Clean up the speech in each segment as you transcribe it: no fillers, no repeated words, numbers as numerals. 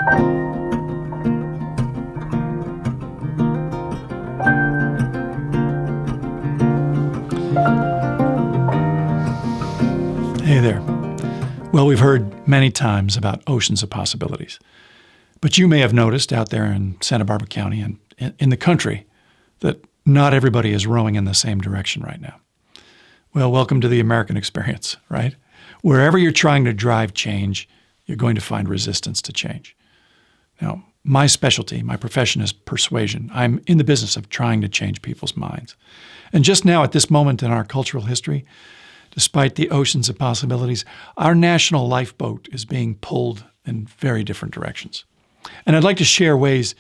Hey there. Well, we've heard many times about oceans of possibilities. But you may have noticed out there in Santa Barbara County and in the country that not everybody is rowing in the same direction right now. Well, welcome to the American experience, right? Wherever you're trying to drive change, you're going to find resistance to change. Now, my specialty, my profession is persuasion. I'm in the business of trying to change people's minds. And just now, at this moment in our cultural history, despite the oceans of possibilities, our national lifeboat is being pulled in very different directions. And I'd like to share ways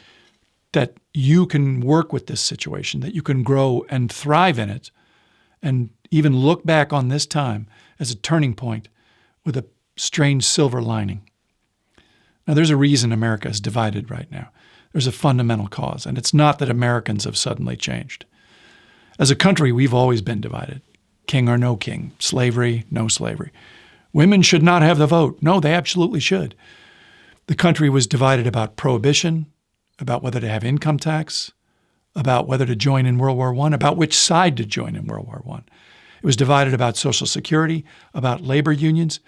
that you can work with this situation, that you can grow and thrive in it, and even look back on this time as a turning point with a strange silver lining. Now, there's a reason America is divided right now. There's a fundamental cause, and it's not that Americans have suddenly changed. As a country, we've always been divided. King or no king, slavery, no slavery. Women should not have the vote. No, they absolutely should. The country was divided about prohibition, about whether to have income tax, about whether to join in World War I, about which side to join in World War I. It was divided about Social Security, about labor unions,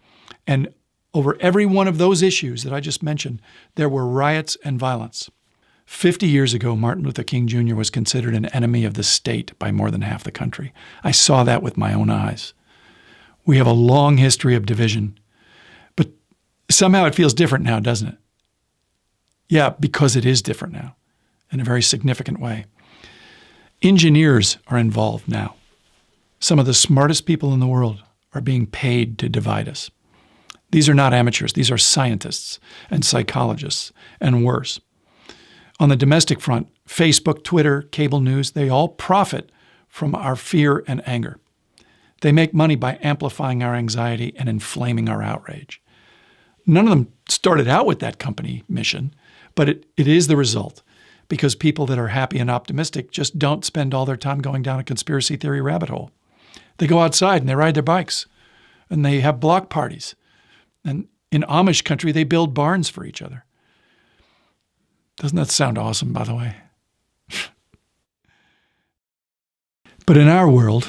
and over every one of those issues that I just mentioned, there were riots and violence. 50 years ago, Martin Luther King Jr. was considered an enemy of the state by more than half the country. I saw that with my own eyes. We have a long history of division, but somehow it feels different now, doesn't it? Yeah, because it is different now in a very significant way. Engineers are involved now. Some of the smartest people in the world are being paid to divide us. These are not amateurs. These are scientists and psychologists and worse. On the domestic front, Facebook, Twitter, cable news, they all profit from our fear and anger. They make money by amplifying our anxiety and inflaming our outrage. None of them started out with that company mission, but it is the result, because people that are happy and optimistic just don't spend all their time going down a conspiracy theory rabbit hole. They go outside and they ride their bikes, and they have block parties. And in Amish country, they build barns for each other. Doesn't that sound awesome, by the way? But in our world,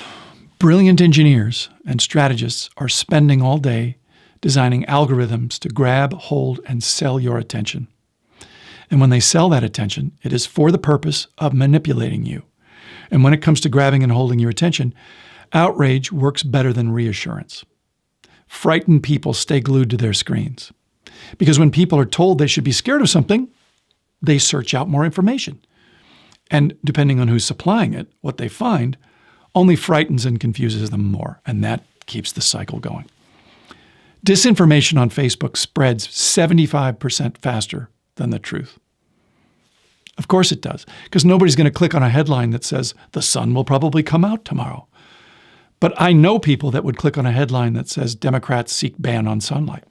brilliant engineers and strategists are spending all day designing algorithms to grab, hold, and sell your attention. And when they sell that attention, it is for the purpose of manipulating you. And when it comes to grabbing and holding your attention, outrage works better than reassurance. Frightened people stay glued to their screens. Because when people are told they should be scared of something, they search out more information. And depending on who's supplying it, what they find only frightens and confuses them more. And that keeps the cycle going. Disinformation on Facebook spreads 75% faster than the truth. Of course it does, because nobody's going to click on a headline that says, the sun will probably come out tomorrow. But I know people that would click on a headline that says, Democrats seek ban on sunlight.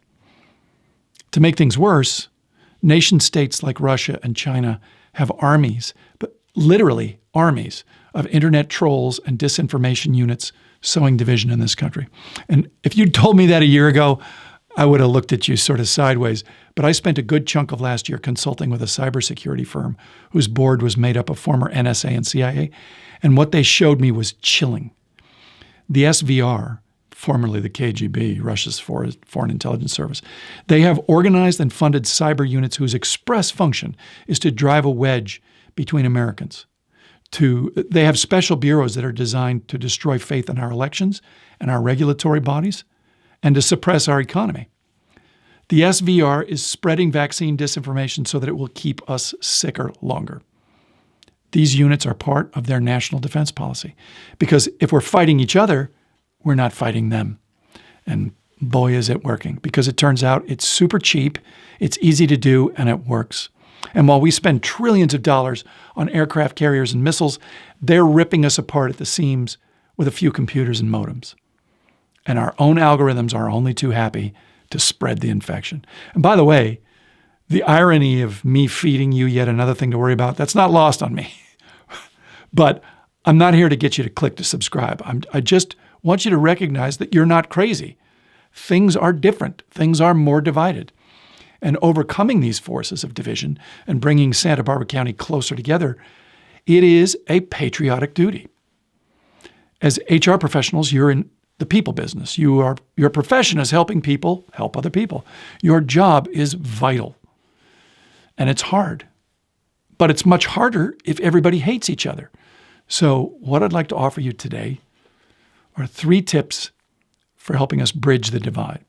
To make things worse, nation-states like Russia and China have armies, but literally armies, of internet trolls and disinformation units sowing division in this country. And if you'd told me that a year ago, I would have looked at you sort of sideways. But I spent a good chunk of last year consulting with a cybersecurity firm whose board was made up of former NSA and CIA, and what they showed me was chilling. The SVR, formerly the KGB, Russia's Foreign Intelligence Service, they have organized and funded cyber units whose express function is to drive a wedge between Americans. They have special bureaus that are designed to destroy faith in our elections and our regulatory bodies and to suppress our economy. The SVR is spreading vaccine disinformation so that it will keep us sicker longer. These units are part of their national defense policy, because if we're fighting each other, we're not fighting them. And boy, is it working, because it turns out it's super cheap, it's easy to do, and it works. And while we spend trillions of dollars on aircraft carriers and missiles, they're ripping us apart at the seams with a few computers and modems. And our own algorithms are only too happy to spread the infection. And by the way, the irony of me feeding you yet another thing to worry about, that's not lost on me. But I'm not here to get you to click to subscribe. I just want you to recognize that you're not crazy. Things are different. Things are more divided. and overcoming these forces of division and bringing Santa Barbara County closer together, it is a patriotic duty. As HR professionals, you're in the people business. Your profession is helping people help other people. Your job is vital. And it's hard. But it's much harder if everybody hates each other. So what I'd like to offer you today are 3 tips for helping us bridge the divide.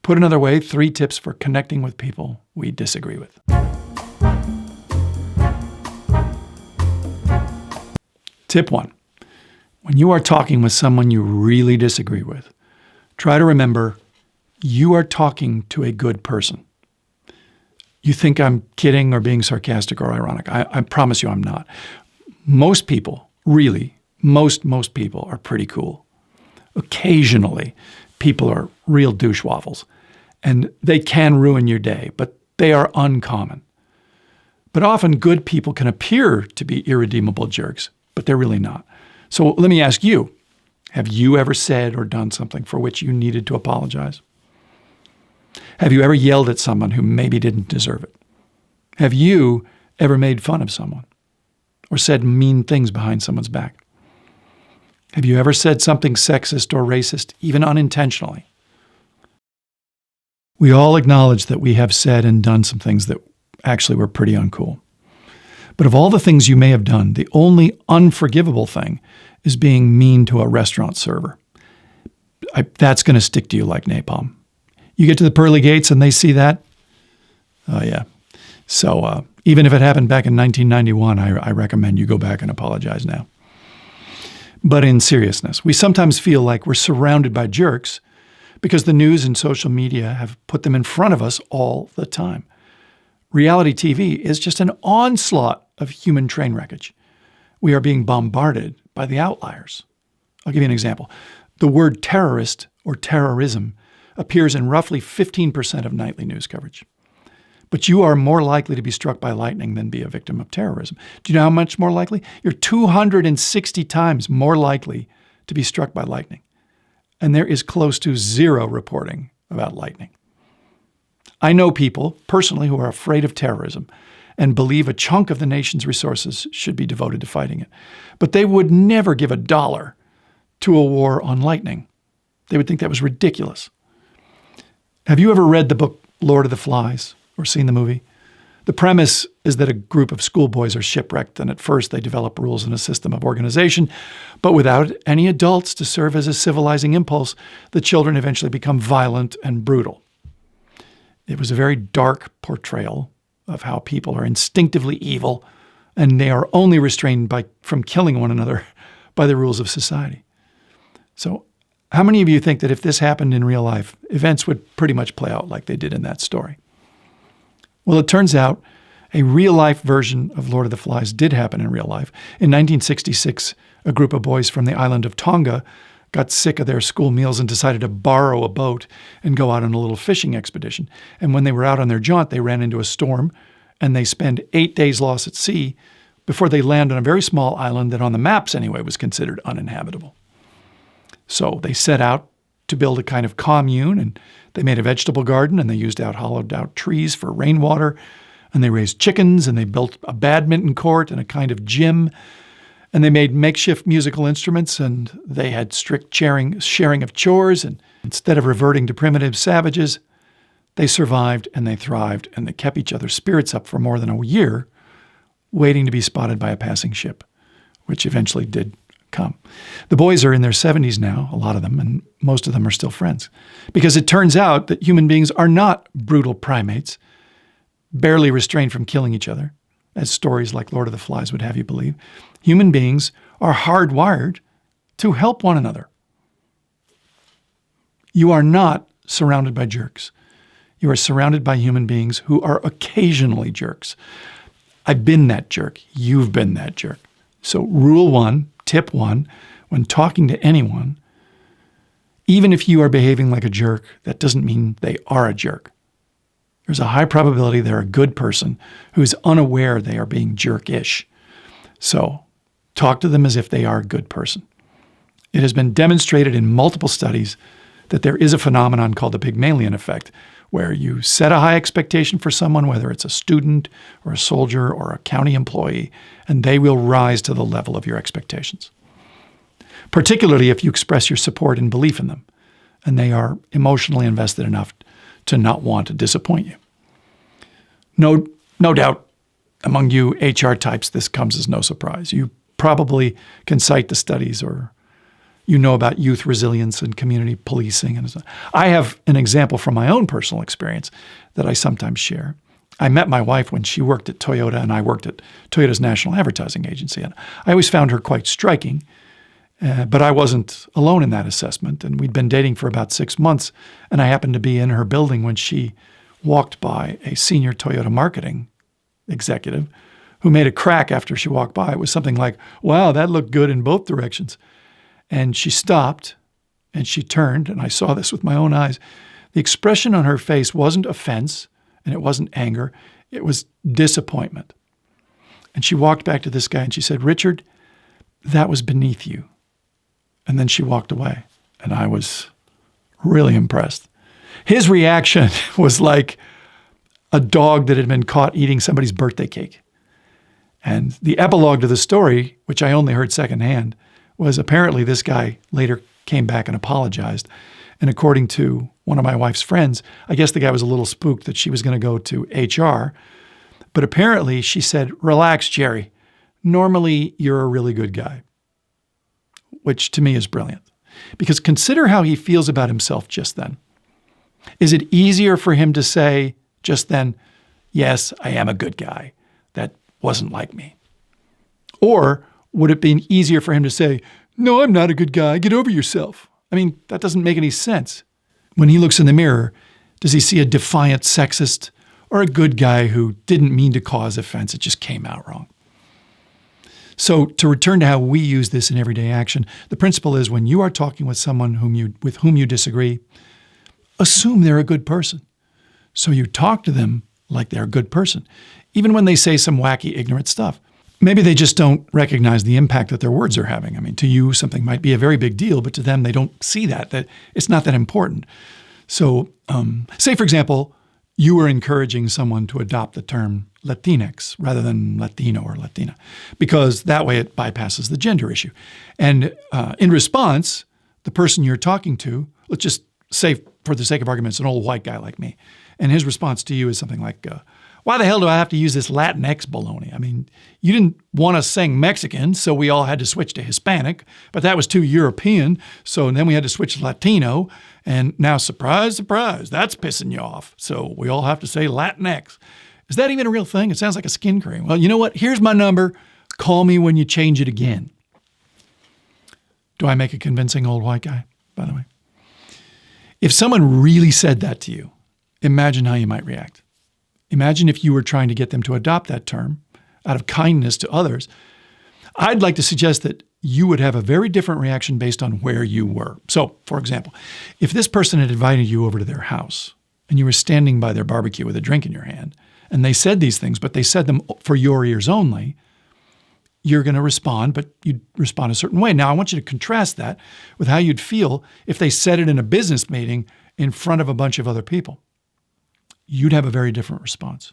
Put another way, 3 tips for connecting with people we disagree with. Tip 1. When you are talking with someone you really disagree with, try to remember you are talking to a good person. You think I'm kidding or being sarcastic or ironic. I promise you I'm not. Most people, really, most people are pretty cool. Occasionally, people are real douche waffles, and they can ruin your day, but they are uncommon. But often good people can appear to be irredeemable jerks, but they're really not. So let me ask you, have you ever said or done something for which you needed to apologize? Have you ever yelled at someone who maybe didn't deserve it? Have you ever made fun of someone or said mean things behind someone's back? Have you ever said something sexist or racist, even unintentionally? We all acknowledge that we have said and done some things that actually were pretty uncool. But of all the things you may have done, the only unforgivable thing is being mean to a restaurant server. That's going to stick to you like napalm. You get to the pearly gates and they see that? Oh, yeah. So even if it happened back in 1991, I recommend you go back and apologize now. But in seriousness, we sometimes feel like we're surrounded by jerks because the news and social media have put them in front of us all the time. Reality TV is just an onslaught of human train wreckage. We are being bombarded by the outliers. I'll give you an example. The word terrorist or terrorism appears in roughly 15% of nightly news coverage. But you are more likely to be struck by lightning than be a victim of terrorism. Do you know how much more likely? You're 260 times more likely to be struck by lightning. And there is close to 0 reporting about lightning. I know people personally who are afraid of terrorism and believe a chunk of the nation's resources should be devoted to fighting it. But they would never give $1 to a war on lightning. They would think that was ridiculous. Have you ever read the book Lord of the Flies or seen the movie? The premise is that a group of schoolboys are shipwrecked, and at first they develop rules and a system of organization. But without any adults to serve as a civilizing impulse, the children eventually become violent and brutal. It was a very dark portrayal of how people are instinctively evil, and they are only restrained from killing one another by the rules of society. So how many of you think that if this happened in real life, events would pretty much play out like they did in that story? Well, it turns out a real-life version of Lord of the Flies did happen in real life. In 1966, a group of boys from the island of Tonga got sick of their school meals and decided to borrow a boat and go out on a little fishing expedition. And when they were out on their jaunt, they ran into a storm, and they spent 8 days lost at sea before they land on a very small island that on the maps anyway was considered uninhabitable. So they set out to build a kind of commune, and they made a vegetable garden, and they used hollowed-out trees for rainwater, and they raised chickens, and they built a badminton court and a kind of gym, and they made makeshift musical instruments, and they had strict sharing of chores, and instead of reverting to primitive savages, they survived and they thrived, and they kept each other's spirits up for more than a year, waiting to be spotted by a passing ship, which eventually did come. The boys are in their 70s now, a lot of them, and most of them are still friends. Because it turns out that human beings are not brutal primates, barely restrained from killing each other, as stories like Lord of the Flies would have you believe. Human beings are hardwired to help one another. You are not surrounded by jerks. You are surrounded by human beings who are occasionally jerks. I've been that jerk. You've been that jerk. So rule 1, tip 1, when talking to anyone, even if you are behaving like a jerk, that doesn't mean they are a jerk. There's a high probability they're a good person who is unaware they are being jerkish. So talk to them as if they are a good person. It has been demonstrated in multiple studies that there is a phenomenon called the Pygmalion effect, where you set a high expectation for someone, whether it's a student or a soldier or a county employee, and they will rise to the level of your expectations. Particularly if you express your support and belief in them, and they are emotionally invested enough to not want to disappoint you. No doubt among you HR types, this comes as no surprise. You probably can cite the studies, or you know about youth resilience and community policing. And I have an example from my own personal experience that I sometimes share. I met my wife when she worked at Toyota, and I worked at Toyota's national advertising agency. And I always found her quite striking, but I wasn't alone in that assessment. And we'd been dating for about 6 months, and I happened to be in her building when she walked by a senior Toyota marketing executive who made a crack after she walked by. It was something like, "Wow, that looked good in both directions." And she stopped and she turned, and I saw this with my own eyes. The expression on her face wasn't offense and it wasn't anger. It was disappointment. And she walked back to this guy and she said, "Richard, that was beneath you." And then she walked away, and I was really impressed. His reaction was like a dog that had been caught eating somebody's birthday cake. And the epilogue to the story, which I only heard secondhand, was apparently this guy later came back and apologized. And according to one of my wife's friends, I guess the guy was a little spooked that she was going to go to HR. But apparently she said, "Relax, Jerry. Normally you're a really good guy," which to me is brilliant. Because consider how he feels about himself just then. Is it easier for him to say just then, "Yes, I am a good guy. That wasn't like me"? Or would it be easier for him to say, "No, I'm not a good guy. Get over yourself"? I mean, that doesn't make any sense. When he looks in the mirror, does he see a defiant sexist or a good guy who didn't mean to cause offense? It just came out wrong. So to return to how we use this in everyday action, the principle is when you are talking with someone with whom you disagree, assume they're a good person. So you talk to them like they're a good person, even when they say some wacky, ignorant stuff. Maybe they just don't recognize the impact that their words are having. I mean, to you, something might be a very big deal, but to them, they don't see that it's not that important. So say, for example, you were encouraging someone to adopt the term Latinx rather than Latino or Latina, because that way it bypasses the gender issue. And in response, the person you're talking to, let's just say for the sake of argument, it's an old white guy like me. And his response to you is something like, "Why the hell do I have to use this Latinx baloney? I mean, you didn't want to sing Mexican, so we all had to switch to Hispanic, but that was too European, so then we had to switch to Latino, and now, surprise, surprise, that's pissing you off, so we all have to say Latinx. Is that even a real thing? It sounds like a skin cream. Well, you know what? Here's my number. Call me when you change it again." Do I make a convincing old white guy, by the way? If someone really said that to you, imagine how you might react. Imagine if you were trying to get them to adopt that term out of kindness to others. I'd like to suggest that you would have a very different reaction based on where you were. So, for example, if this person had invited you over to their house and you were standing by their barbecue with a drink in your hand, and they said these things, but they said them for your ears only, you're going to respond, but you'd respond a certain way. Now, I want you to contrast that with how you'd feel if they said it in a business meeting in front of a bunch of other people. You'd have a very different response.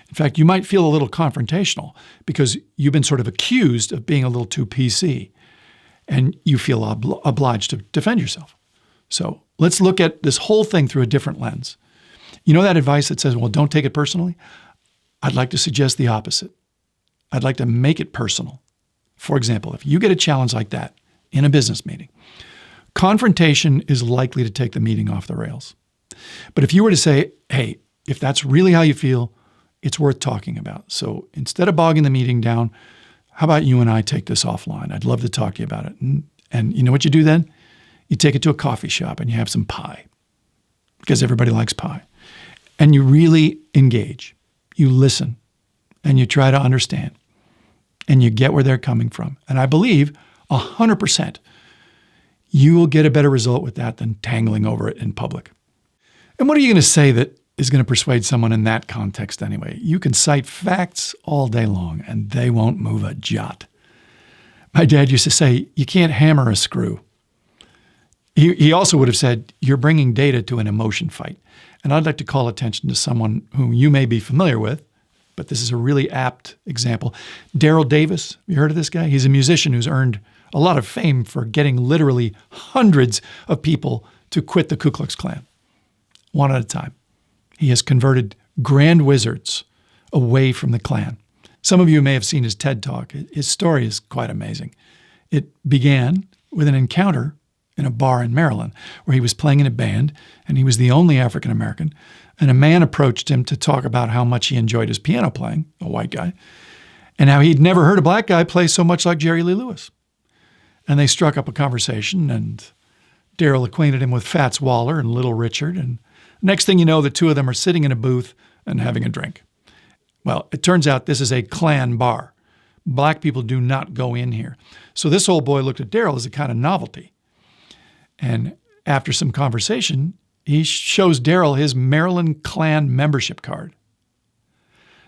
In fact, you might feel a little confrontational because you've been sort of accused of being a little too PC, and you feel obliged to defend yourself. So let's look at this whole thing through a different lens. You know that advice that says, "Well, don't take it personally"? I'd like to suggest the opposite. I'd like to make it personal. For example, if you get a challenge like that in a business meeting, confrontation is likely to take the meeting off the rails. But if you were to say, "Hey, if that's really how you feel, it's worth talking about. So instead of bogging the meeting down, how about you and I take this offline? I'd love to talk to you about it." And you know what you do then? You take it to a coffee shop and you have some pie, because everybody likes pie. And you really engage. You listen and you try to understand and you get where they're coming from. And I believe 100% you will get a better result with that than tangling over it in public. And what are you going to say that is going to persuade someone in that context anyway? You can cite facts all day long and they won't move a jot. My dad used to say, "You can't hammer a screw. He also would have said, you're bringing data to an emotion fight. And I'd like to call attention to someone whom you may be familiar with, but this is a really apt example. Daryl Davis, you heard of this guy? He's a musician who's earned a lot of fame for getting literally hundreds of people to quit the Ku Klux Klan, one at a time. He has converted grand wizards away from the Klan. Some of you may have seen his TED Talk. His story is quite amazing. It began with an encounter in a bar in Maryland where he was playing in a band and he was the only African American. And a man approached him to talk about how much he enjoyed his piano playing, a white guy, and how he'd never heard a black guy play so much like Jerry Lee Lewis. And they struck up a conversation, and Daryl acquainted him with Fats Waller and Little Richard. And next thing you know, the two of them are sitting in a booth and having a drink. Well, it turns out this is a Klan bar. Black people do not go in here. So this old boy looked at Daryl as a kind of novelty. And after some conversation, he shows Daryl his Maryland Klan membership card.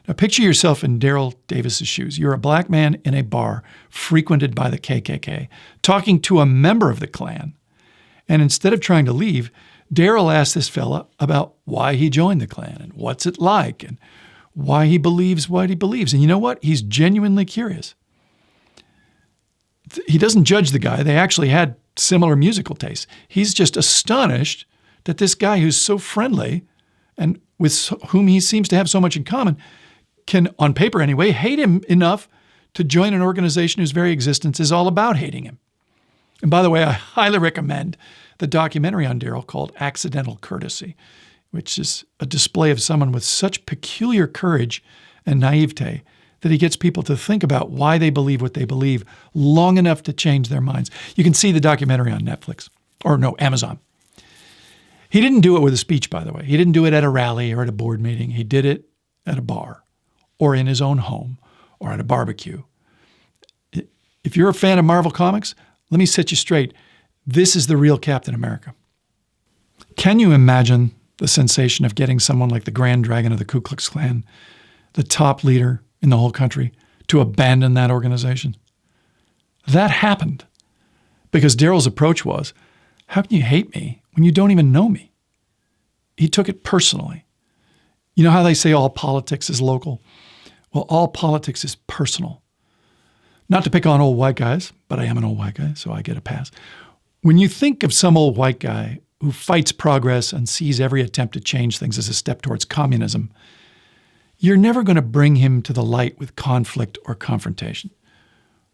Now picture yourself in Daryl Davis's shoes. You're a black man in a bar frequented by the KKK, talking to a member of the Klan. And instead of trying to leave, Daryl asked this fella about why he joined the Klan and what's it like and why he believes what he believes. And you know what? He's genuinely curious. He doesn't judge the guy. They actually had similar musical tastes. He's just astonished that this guy who's so friendly and with whom he seems to have so much in common can, on paper anyway, hate him enough to join an organization whose very existence is all about hating him. And by the way, I highly recommend the documentary on Daryl called Accidental Courtesy, which is a display of someone with such peculiar courage and naivete that he gets people to think about why they believe what they believe long enough to change their minds. You can see the documentary on Netflix, or no, Amazon. He didn't do it with a speech, by the way. He didn't do it at a rally or at a board meeting. He did it at a bar or in his own home or at a barbecue. If you're a fan of Marvel Comics, let me set you straight. This is the real Captain America. Can you imagine the sensation of getting someone like the Grand Dragon of the Ku Klux Klan, the top leader in the whole country, to abandon that organization? That happened because Daryl's approach was, how can you hate me when you don't even know me? He took it personally. You know how they say all politics is local? Well, all politics is personal. Not to pick on old white guys, but I am an old white guy, so I get a pass. When you think of some old white guy who fights progress and sees every attempt to change things as a step towards communism, you're never going to bring him to the light with conflict or confrontation.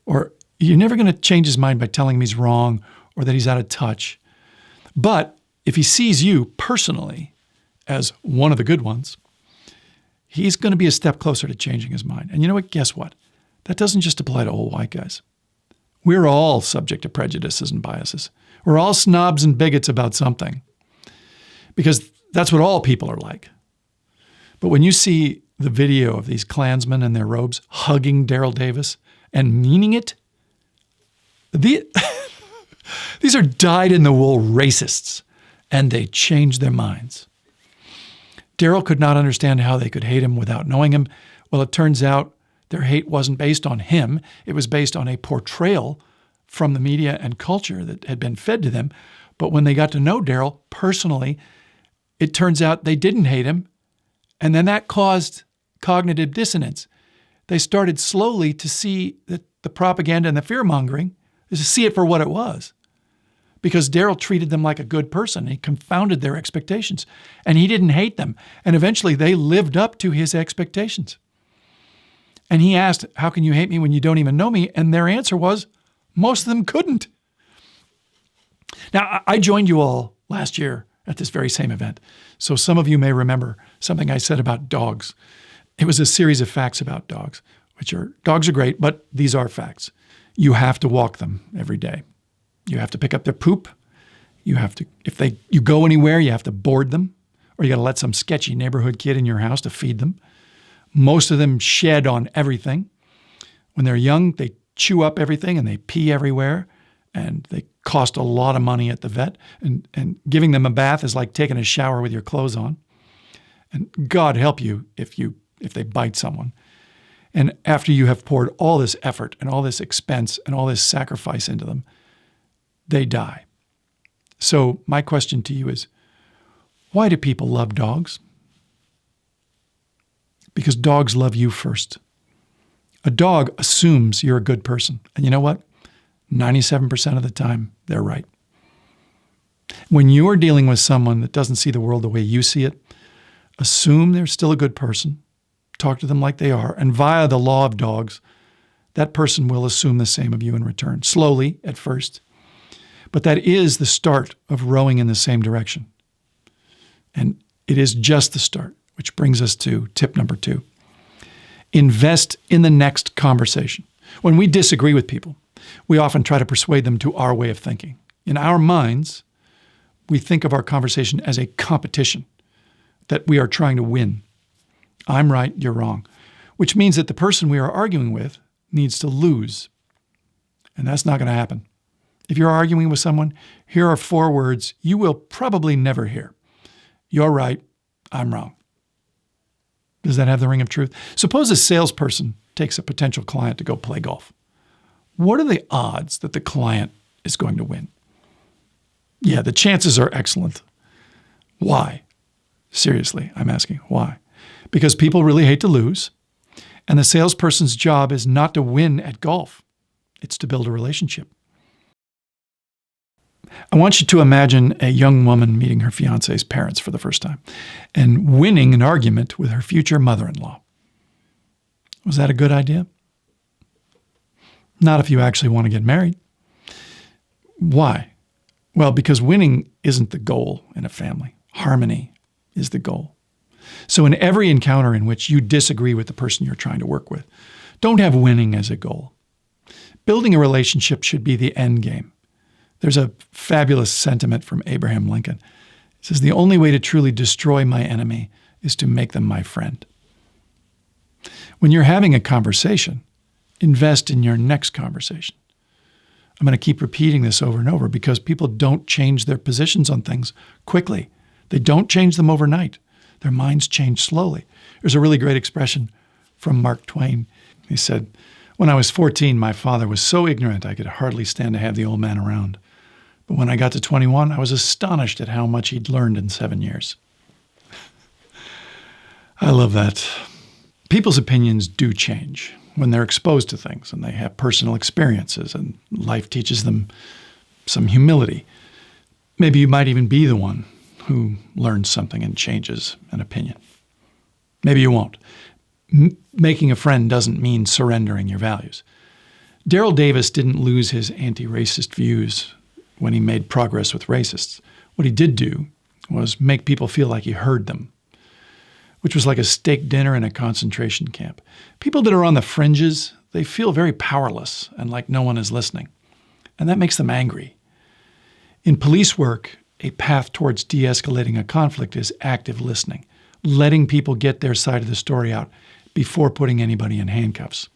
Or you're never going to change his mind by telling him he's wrong or that he's out of touch. But if he sees you personally as one of the good ones, he's going to be a step closer to changing his mind. And you know what? Guess what? That doesn't just apply to old white guys. We're all subject to prejudices and biases. We're all snobs and bigots about something because that's what all people are like. But when you see the video of these Klansmen in their robes hugging Daryl Davis and meaning it, these are dyed-in-the-wool racists, and they changed their minds. Daryl could not understand how they could hate him without knowing him. Well, it turns out their hate wasn't based on him. It was based on a portrayal from the media and culture that had been fed to them. But when they got to know Daryl personally, it turns out they didn't hate him. And then that caused cognitive dissonance. They started slowly to see that the propaganda and the fear-mongering, is to see it for what it was. Because Daryl treated them like a good person. He confounded their expectations. And he didn't hate them. And eventually they lived up to his expectations. And he asked, how can you hate me when you don't even know me? And their answer was, most of them couldn't. Now, I joined you all last year at this very same event. So some of you may remember something I said about dogs. It was a series of facts about dogs, dogs are great, but these are facts. You have to walk them every day. You have to pick up their poop. You have to, you go anywhere, you have to board them, or you got to let some sketchy neighborhood kid in your house to feed them. Most of them shed on everything. When they're young, they chew up everything and they pee everywhere, and they cost a lot of money at the vet. And giving them a bath is like taking a shower with your clothes on. And God help you if they bite someone. And after you have poured all this effort and all this expense and all this sacrifice into them, they die. So my question to you is, why do people love dogs? Because dogs love you first. A dog assumes you're a good person. And you know what? 97% of the time, they're right. When you're dealing with someone that doesn't see the world the way you see it, assume they're still a good person, talk to them like they are, and via the law of dogs, that person will assume the same of you in return, slowly at first. But that is the start of rowing in the same direction. And it is just the start, which brings us to tip number 2. Invest in the next conversation. When we disagree with people, we often try to persuade them to our way of thinking. In our minds, we think of our conversation as a competition that we are trying to win. I'm right, you're wrong, which means that the person we are arguing with needs to lose. And that's not going to happen. If you're arguing with someone, here are 4 words you will probably never hear. You're right, I'm wrong. Does that have the ring of truth? Suppose a salesperson takes a potential client to go play golf. What are the odds that the client is going to win? Yeah, the chances are excellent. Why? Seriously, I'm asking, why? Because people really hate to lose, and the salesperson's job is not to win at golf. It's to build a relationship. I want you to imagine a young woman meeting her fiancé's parents for the first time and winning an argument with her future mother-in-law. Was that a good idea? Not if you actually want to get married. Why? Well, because winning isn't the goal in a family. Harmony is the goal. So in every encounter in which you disagree with the person you're trying to work with, don't have winning as a goal. Building a relationship should be the end game. There's a fabulous sentiment from Abraham Lincoln. It says, the only way to truly destroy my enemy is to make them my friend. When you're having a conversation, invest in your next conversation. I'm going to keep repeating this over and over because people don't change their positions on things quickly. They don't change them overnight. Their minds change slowly. There's a really great expression from Mark Twain. He said, when I was 14, my father was so ignorant I could hardly stand to have the old man around. But when I got to 21, I was astonished at how much he'd learned in 7 years. I love that. People's opinions do change when they're exposed to things and they have personal experiences and life teaches them some humility. Maybe you might even be the one who learns something and changes an opinion. Maybe you won't. Making a friend doesn't mean surrendering your values. Daryl Davis didn't lose his anti-racist views when he made progress with racists. What he did do was make people feel like he heard them, which was like a steak dinner in a concentration camp. People that are on the fringes, they feel very powerless and like no one is listening. And that makes them angry. In police work, a path towards de-escalating a conflict is active listening, letting people get their side of the story out before putting anybody in handcuffs.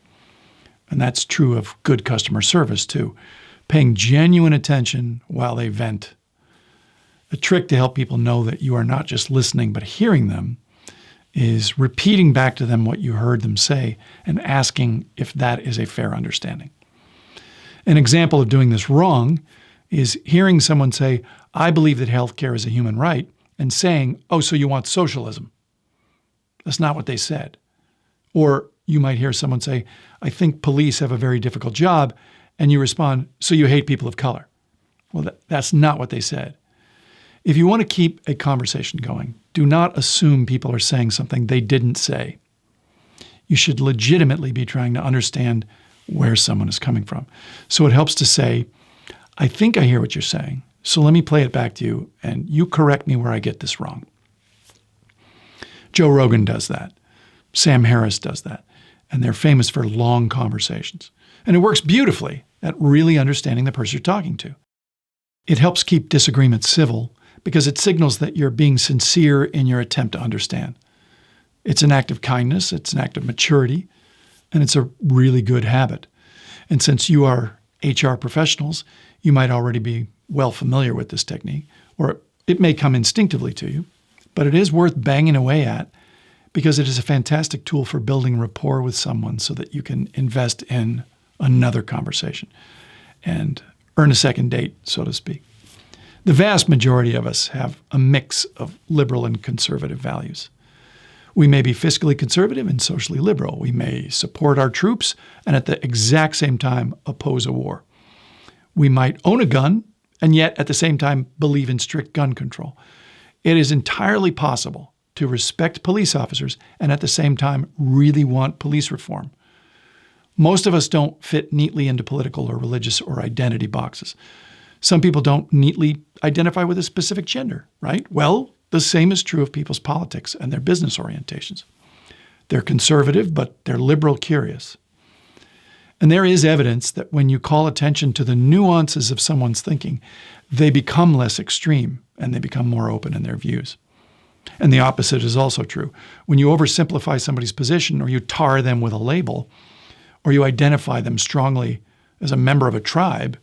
And that's true of good customer service too, paying genuine attention while they vent. A trick to help people know that you are not just listening but hearing them is repeating back to them what you heard them say and asking if that is a fair understanding. An example of doing this wrong is hearing someone say, I believe that healthcare is a human right, and saying, oh, so you want socialism. That's not what they said. Or you might hear someone say, I think police have a very difficult job, and you respond, so you hate people of color. Well, that's not what they said. If you want to keep a conversation going, do not assume people are saying something they didn't say. You should legitimately be trying to understand where someone is coming from. So it helps to say, I think I hear what you're saying, so let me play it back to you, and you correct me where I get this wrong. Joe Rogan does that. Sam Harris does that. And they're famous for long conversations. And it works beautifully at really understanding the person you're talking to. It helps keep disagreements civil because it signals that you're being sincere in your attempt to understand. It's an act of kindness, it's an act of maturity, and it's a really good habit. And since you are HR professionals, you might already be well familiar with this technique, or it may come instinctively to you, but it is worth banging away at because it is a fantastic tool for building rapport with someone so that you can invest in another conversation and earn a second date, so to speak. The vast majority of us have a mix of liberal and conservative values. We may be fiscally conservative and socially liberal. We may support our troops and at the exact same time oppose a war. We might own a gun and yet at the same time believe in strict gun control. It is entirely possible to respect police officers and at the same time really want police reform. Most of us don't fit neatly into political or religious or identity boxes. Some people don't neatly identify with a specific gender, right? Well, the same is true of people's politics and their business orientations. They're conservative, but they're liberal curious. And there is evidence that when you call attention to the nuances of someone's thinking, they become less extreme and they become more open in their views. And the opposite is also true. When you oversimplify somebody's position or you tar them with a label, or you identify them strongly as a member of a tribe,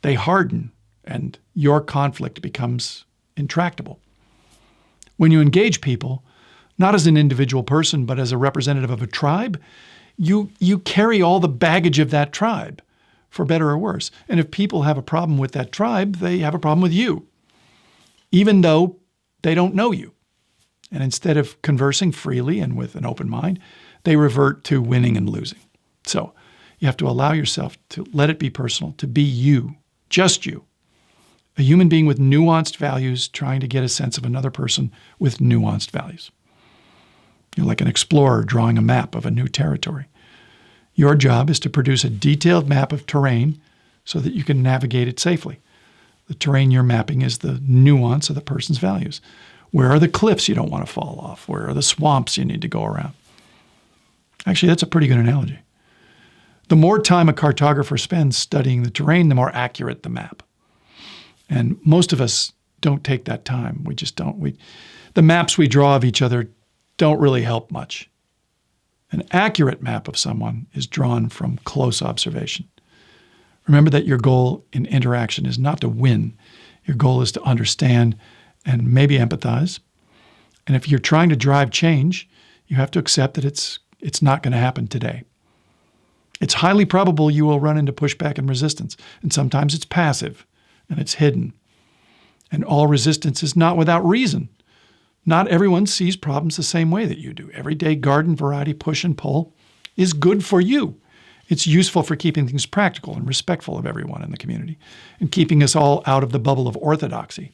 they harden and your conflict becomes intractable. When you engage people, not as an individual person, but as a representative of a tribe, you carry all the baggage of that tribe, for better or worse. And if people have a problem with that tribe, they have a problem with you, even though they don't know you. And instead of conversing freely and with an open mind, they revert to winning and losing. So you have to allow yourself to let it be personal, to be you, just you, a human being with nuanced values trying to get a sense of another person with nuanced values. You're like an explorer drawing a map of a new territory. Your job is to produce a detailed map of terrain so that you can navigate it safely. The terrain you're mapping is the nuance of the person's values. Where are the cliffs you don't want to fall off? Where are the swamps you need to go around? Actually, that's a pretty good analogy. The more time a cartographer spends studying the terrain, the more accurate the map. And most of us don't take that time. We just don't. The maps we draw of each other don't really help much. An accurate map of someone is drawn from close observation. Remember that your goal in interaction is not to win. Your goal is to understand and maybe empathize. And if you're trying to drive change, you have to accept that it's not going to happen today. It's highly probable you will run into pushback and resistance, and sometimes it's passive and it's hidden. And all resistance is not without reason. Not everyone sees problems the same way that you do. Everyday garden variety push and pull is good for you. It's useful for keeping things practical and respectful of everyone in the community and keeping us all out of the bubble of orthodoxy.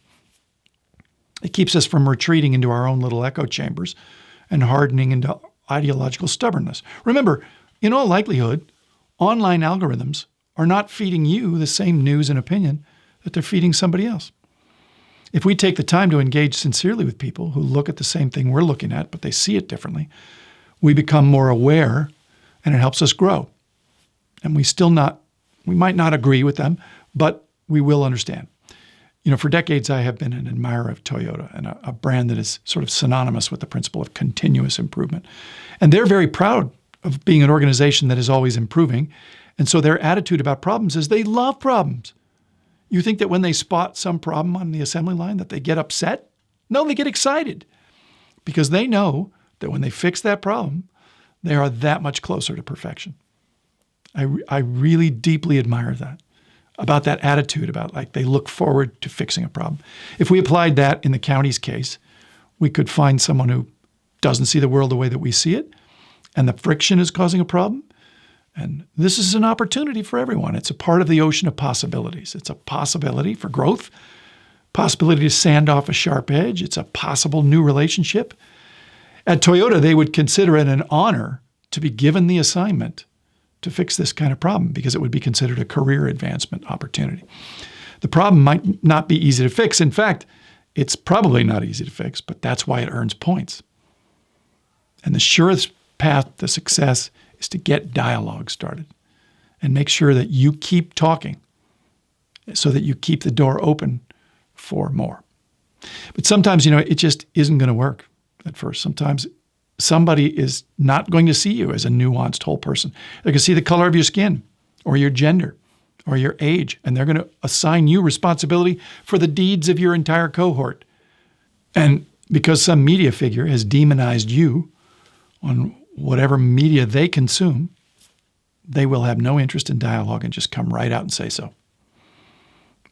It keeps us from retreating into our own little echo chambers and hardening into ideological stubbornness. Remember, in all likelihood, online algorithms are not feeding you the same news and opinion that they're feeding somebody else. If we take the time to engage sincerely with people who look at the same thing we're looking at, but they see it differently, we become more aware and it helps us grow. And we might not agree with them, but we will understand. For decades I have been an admirer of Toyota and a brand that is sort of synonymous with the principle of continuous improvement. And they're very proud of being an organization that is always improving. And so their attitude about problems is they love problems. You think that when they spot some problem on the assembly line that they get upset? No, they get excited because they know that when they fix that problem, they are that much closer to perfection. I really deeply admire that, about that attitude, about like they look forward to fixing a problem. If we applied that in the county's case, we could find someone who doesn't see the world the way that we see it, and the friction is causing a problem. And this is an opportunity for everyone. It's a part of the ocean of possibilities. It's a possibility for growth, possibility to sand off a sharp edge. It's a possible new relationship. At Toyota, they would consider it an honor to be given the assignment to fix this kind of problem because it would be considered a career advancement opportunity. The problem might not be easy to fix. In fact, it's probably not easy to fix, but that's why it earns points. And the surest path to success is to get dialogue started and make sure that you keep talking so that you keep the door open for more. But sometimes, it just isn't going to work at first. Sometimes somebody is not going to see you as a nuanced whole person. They can see the color of your skin or your gender or your age, and they're going to assign you responsibility for the deeds of your entire cohort. And because some media figure has demonized you on whatever media they consume, they will have no interest in dialogue and just come right out and say so.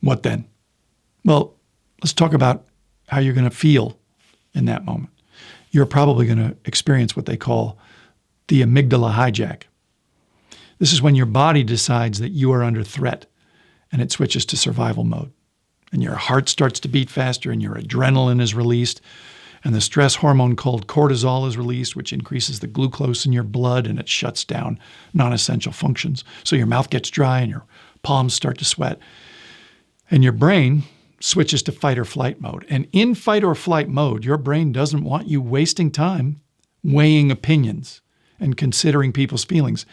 What then? Well, let's talk about how you're going to feel in that moment. You're probably going to experience what they call the amygdala hijack. This is when your body decides that you are under threat and it switches to survival mode. And your heart starts to beat faster and your adrenaline is released and the stress hormone called cortisol is released, which increases the glucose in your blood and it shuts down non-essential functions. So your mouth gets dry and your palms start to sweat. And your brain switches to fight or flight mode. And in fight or flight mode, your brain doesn't want you wasting time weighing opinions and considering people's feelings.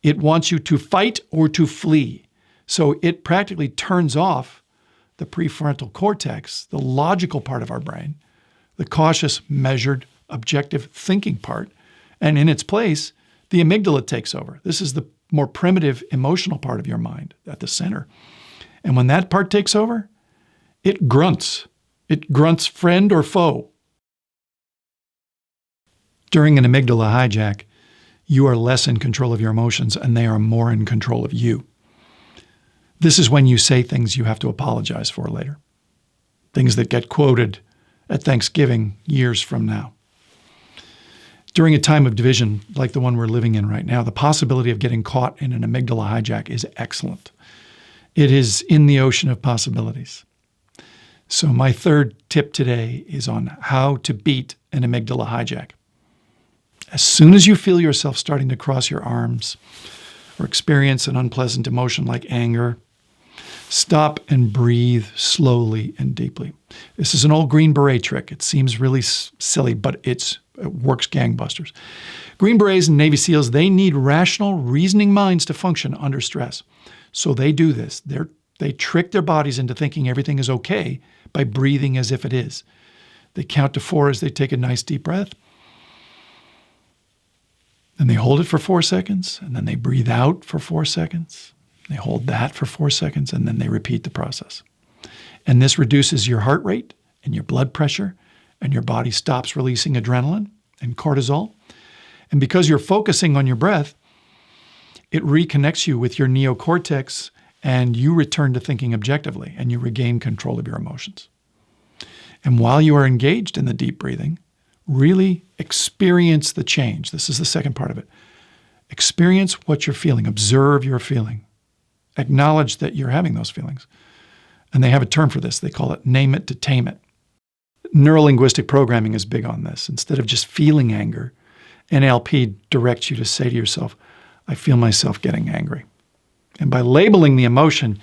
It wants you to fight or to flee. So it practically turns off the prefrontal cortex, the logical part of our brain, the cautious, measured, objective thinking part. And in its place, the amygdala takes over. This is the more primitive emotional part of your mind at the center. And when that part takes over, it grunts. It grunts friend or foe. During an amygdala hijack, you are less in control of your emotions and they are more in control of you. This is when you say things you have to apologize for later. Things that get quoted at Thanksgiving years from now. During a time of division like the one we're living in right now, the possibility of getting caught in an amygdala hijack is excellent. It is in the ocean of possibilities. So my third tip today is on how to beat an amygdala hijack. As soon as you feel yourself starting to cross your arms or experience an unpleasant emotion like anger, stop and breathe slowly and deeply. This is an old Green Beret trick. It seems really silly, but it works gangbusters. Green Berets and Navy SEALs, they need rational, reasoning minds to function under stress. So they do this. They trick their bodies into thinking everything is okay by breathing as if it is. They count to 4 as they take a nice deep breath. Then they hold it for 4 seconds, and then they breathe out for 4 seconds. They hold that for 4 seconds, and then they repeat the process. And this reduces your heart rate and your blood pressure, and your body stops releasing adrenaline and cortisol. And because you're focusing on your breath, it reconnects you with your neocortex, and you return to thinking objectively, and you regain control of your emotions. And while you are engaged in the deep breathing, really experience the change. This is the second part of it. Experience what you're feeling. Observe your feeling. Acknowledge that you're having those feelings. And they have a term for this. They call it name it to tame it. Neurolinguistic programming is big on this. Instead of just feeling anger, NLP directs you to say to yourself, I feel myself getting angry. And by labeling the emotion,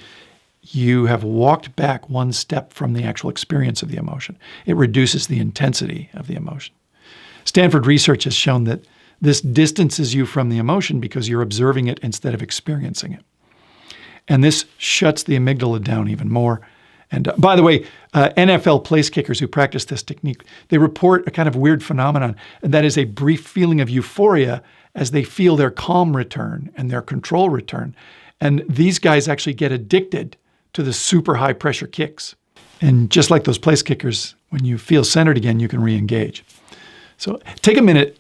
you have walked back one step from the actual experience of the emotion. It reduces the intensity of the emotion. Stanford research has shown that this distances you from the emotion because you're observing it instead of experiencing it. And this shuts the amygdala down even more. And by the way, NFL place kickers who practice this technique, they report a kind of weird phenomenon, and that is a brief feeling of euphoria as they feel their calm return and their control return. And these guys actually get addicted to the super high pressure kicks. And just like those place kickers, when you feel centered again, you can re-engage. So take a minute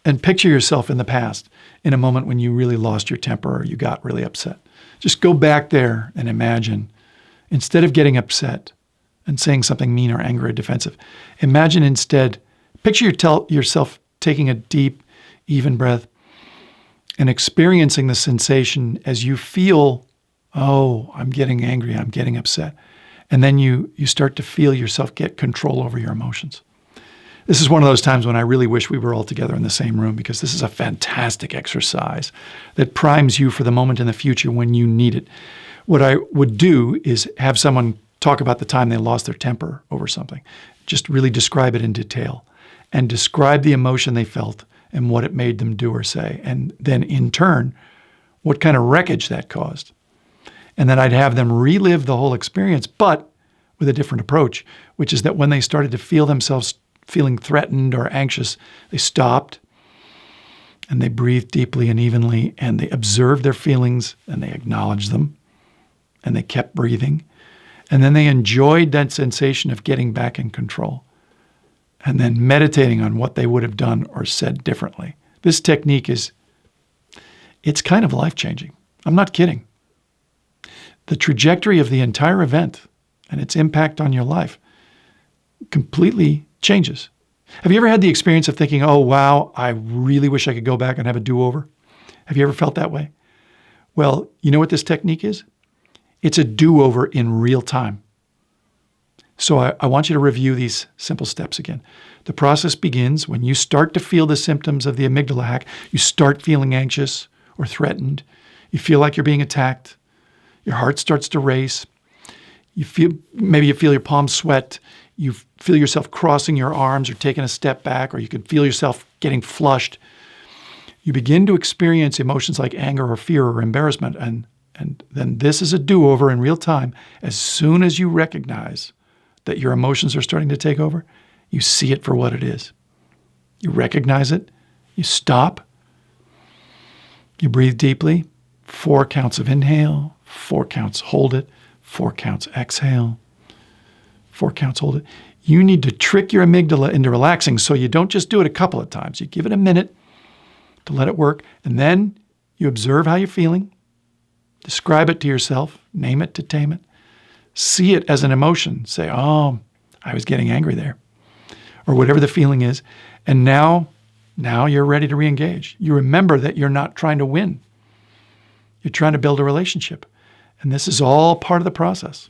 and picture yourself in the past in a moment when you really lost your temper or you got really upset. Just go back there and imagine, instead of getting upset and saying something mean or angry or defensive, imagine instead, picture yourself taking a deep, even breath and experiencing the sensation as you feel, oh, I'm getting angry, I'm getting upset. And then you start to feel yourself get control over your emotions. This is one of those times when I really wish we were all together in the same room, because this is a fantastic exercise that primes you for the moment in the future when you need it. What I would do is have someone talk about the time they lost their temper over something. Just really describe it in detail and describe the emotion they felt and what it made them do or say. And then in turn, what kind of wreckage that caused. And then I'd have them relive the whole experience, but with a different approach, which is that when they started to feel themselves feeling threatened or anxious, they stopped and they breathed deeply and evenly and they observed their feelings and they acknowledged them and they kept breathing. And then they enjoyed that sensation of getting back in control and then meditating on what they would have done or said differently. This technique it's kind of life-changing. I'm not kidding. The trajectory of the entire event and its impact on your life completely changes. Have you ever had the experience of thinking, oh, wow, I really wish I could go back and have a do-over? Have you ever felt that way? Well, you know what this technique is? It's a do-over in real time. So I want you to review these simple steps again. The process begins when you start to feel the symptoms of the amygdala hack. You start feeling anxious or threatened. You feel like you're being attacked. Your heart starts to race. Maybe you feel your palms sweat. You feel yourself crossing your arms or taking a step back, or you can feel yourself getting flushed. You begin to experience emotions like anger or fear or embarrassment, and then this is a do-over in real time. As soon as you recognize that your emotions are starting to take over, you see it for what it is. You recognize it, you stop, you breathe deeply, 4 counts of inhale, 4 counts hold it, 4 counts exhale, 4 counts hold it. You need to trick your amygdala into relaxing, so you don't just do it a couple of times. You give it a minute to let it work, and then you observe how you're feeling, describe it to yourself, name it to tame it, see it as an emotion. Say, oh, I was getting angry there, or whatever the feeling is. And now you're ready to re-engage. You remember that you're not trying to win. You're trying to build a relationship. And this is all part of the process.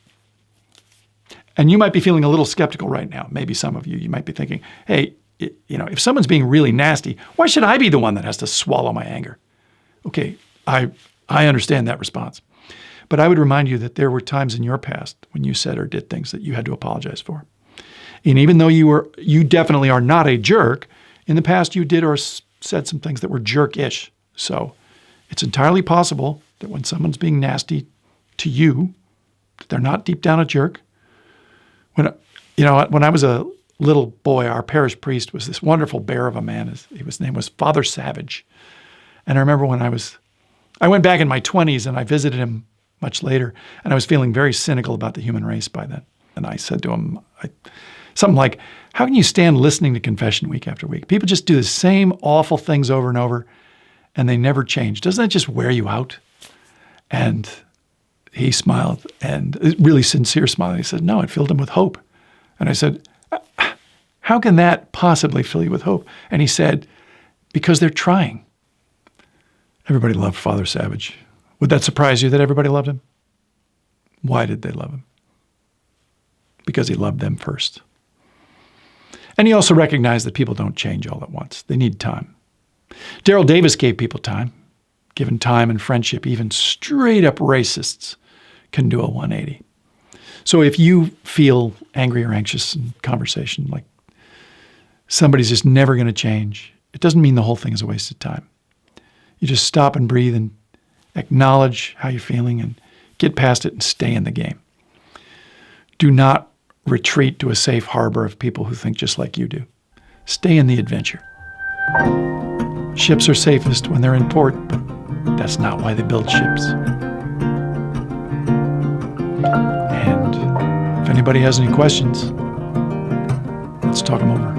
And you might be feeling a little skeptical right now. Maybe some of you might be thinking, hey, if someone's being really nasty, why should I be the one that has to swallow my anger? Okay, I understand that response. But I would remind you that there were times in your past when you said or did things that you had to apologize for. And even though you definitely are not a jerk, in the past you did or said some things that were jerk-ish. So it's entirely possible that when someone's being nasty to you, that they're not deep down a jerk. When I was a little boy, our parish priest was this wonderful bear of a man. His name was Father Savage. And I remember when I went back in my 20s and I visited him much later, and I was feeling very cynical about the human race by then. And I said to him something like, how can you stand listening to confession week after week? People just do the same awful things over and over, and they never change. Doesn't that just wear you out? And he smiled, and a really sincere smile. He said, no, it filled him with hope. And I said, how can that possibly fill you with hope? And he said, because they're trying. Everybody loved Father Savage. Would that surprise you that everybody loved him? Why did they love him? Because he loved them first. And he also recognized that people don't change all at once. They need time. Daryl Davis gave people time. Given time and friendship, even straight up racists can do a 180. So if you feel angry or anxious in conversation, like somebody's just never going to change, it doesn't mean the whole thing is a waste of time. You just stop and breathe and acknowledge how you're feeling and get past it and stay in the game. Do not retreat to a safe harbor of people who think just like you do. Stay in the adventure. Ships are safest when they're in port, but that's not why they build ships. And if anybody has any questions, let's talk them over.